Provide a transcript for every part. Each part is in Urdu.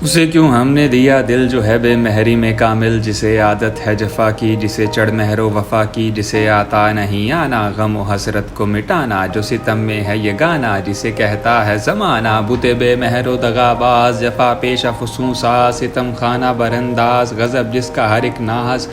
اسے کیوں ہم نے دیا دل جو ہے بے مہری میں کامل، جسے عادت ہے جفا کی، جسے چڑھ مہر و وفا کی، جسے آتا نہیں آنا غم و حسرت کو مٹانا، جو ستم میں ہے یہ گانا جسے کہتا ہے زمانہ، بت بے مہر و دغا باز، جفا پیشہ فسوں ساز، ستم خانہ برانداز، غضب جس کا ہر ایک ناز،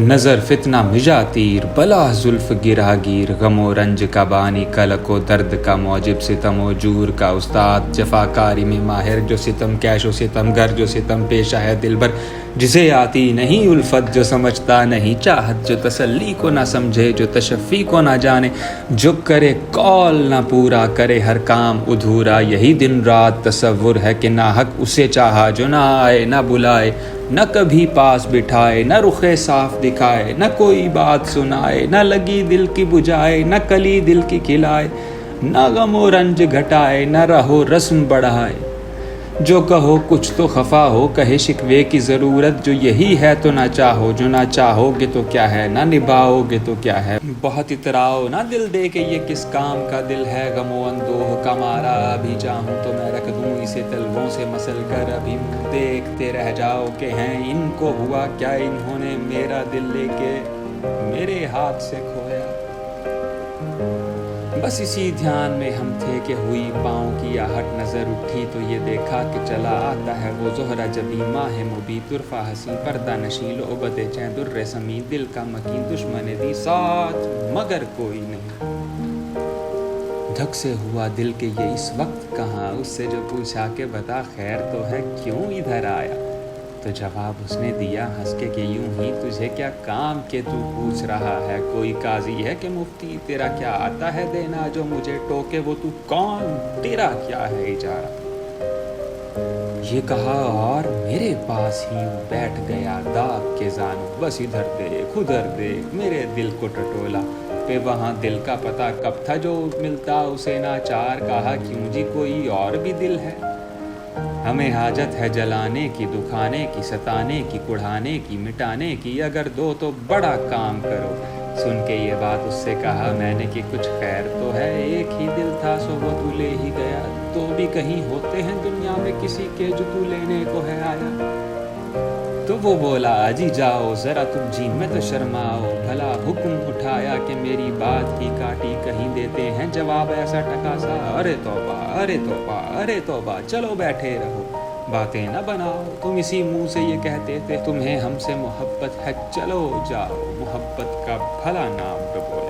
نظر فتنہ مژہ تیر، بلا زلف گرہ گیر، غم و رنج کا بانی، کلک و درد کا موجب، ستم و جور کا استاد، جفا کاری میں ماہر، جو ستم کیش و ستم گر، جو ستم پیشہ ہے دل بھر، جسے آتی نہیں الفت، جو سمجھتا نہیں چاہت، جو تسلی کو نہ سمجھے، جو تشفی کو نہ جانے، جو کرے قول نہ پورا، کرے ہر کام ادھورا، یہی دن رات تصور ہے کہ ناحق اسے چاہا، جو نہ آئے نہ بلائے نہ کبھی پاس بٹھائے، نہ رخ صاف دکھائے، نہ کوئی بات سنائے، نہ لگی دل کی بجھائے، نہ کلی دل کی کھلائے، نہ غم و رنج گھٹائے، نہ رہو رسم بڑھائے، جو کہو کچھ تو خفا ہو، کہے شکوے کی ضرورت، جو یہی ہے تو نہ چاہو، جو نہ چاہو گے تو کیا ہے، نہ نبھاؤ گے تو کیا ہے، بہت اتراؤ نہ دل دے کہ یہ کس کام کا دل ہے، غم و اندوہ کا مارا، ابھی چاہوں تو میں رکھ دوں اسے تلووں سے مسل کر، ابھی منہ دیکھتے رہ جاؤ کہ ہیں ان کو ہوا کیا، انہوں نے میرا دل لے کے میرے ہاتھ سے کھویا۔ بس اسی دھیان میں ہم تھے کہ ہوئی پاؤں کی آہٹ، نظر اٹھی تو یہ دیکھا کہ چلا آتا ہے وہ زہرہ جبیں، ماہ مبیں طرفہ حسیں، پردہ نشیں لعبت چیں در سمیں، دل کا مکیں دشمن دی ساتھ مگر کوئی نہیں۔ دھک سے ہوا دل کہ یہ اس وقت کہاں، اس سے جو پوچھا کہ بتا خیر تو ہے کیوں ادھر آیا، تو جواب اس نے دیا ہنس کے کہ یوں ہی تجھے کیا کام کہ تو پوچھ رہا ہے، کوئی قاضی ہے کہ مفتی، تیرا کیا آتا ہے دینا، جو مجھے ٹوکے وہ تو کون، تیرا کیا ہے اجارہ۔ یہ کہا اور میرے پاس ہی بیٹھ گیا داب کے زانو، بس ادھر دیکھ میرے دل کو ٹٹولا، پہ وہاں دل کا پتہ کب تھا جو ملتا اسے ناچار، کہا کیوں جی کوئی اور بھی دل ہے، ہمیں حاجت ہے جلانے کی، دکھانے کی، ستانے کی، کڑھانے کی، مٹانے کی، اگر دو تو بڑا کام کرو۔ سن کے یہ بات اس سے کہا میں نے کہ کچھ خیر تو ہے، ایک ہی دل تھا سو وہ تو لے ہی گیا، تو بھی کہیں ہوتے ہیں دنیا میں کسی کے جو تو لینے کو ہے آیا۔ تو وہ بولا اجی جاؤ ذرا تم جین میں تو شرماؤ، بھلا حکم اٹھایا کہ میری بات ہی کاٹی، کہیں دیتے ہیں جواب ایسا ٹکا سا، ارے توبہ ارے توبہ ارے توبہ، چلو بیٹھے رہو باتیں نہ بناؤ، تم اسی منہ سے یہ کہتے تھے تمہیں ہم سے محبت ہے، چلو جاؤ محبت کا بھلا نام ڈبو۔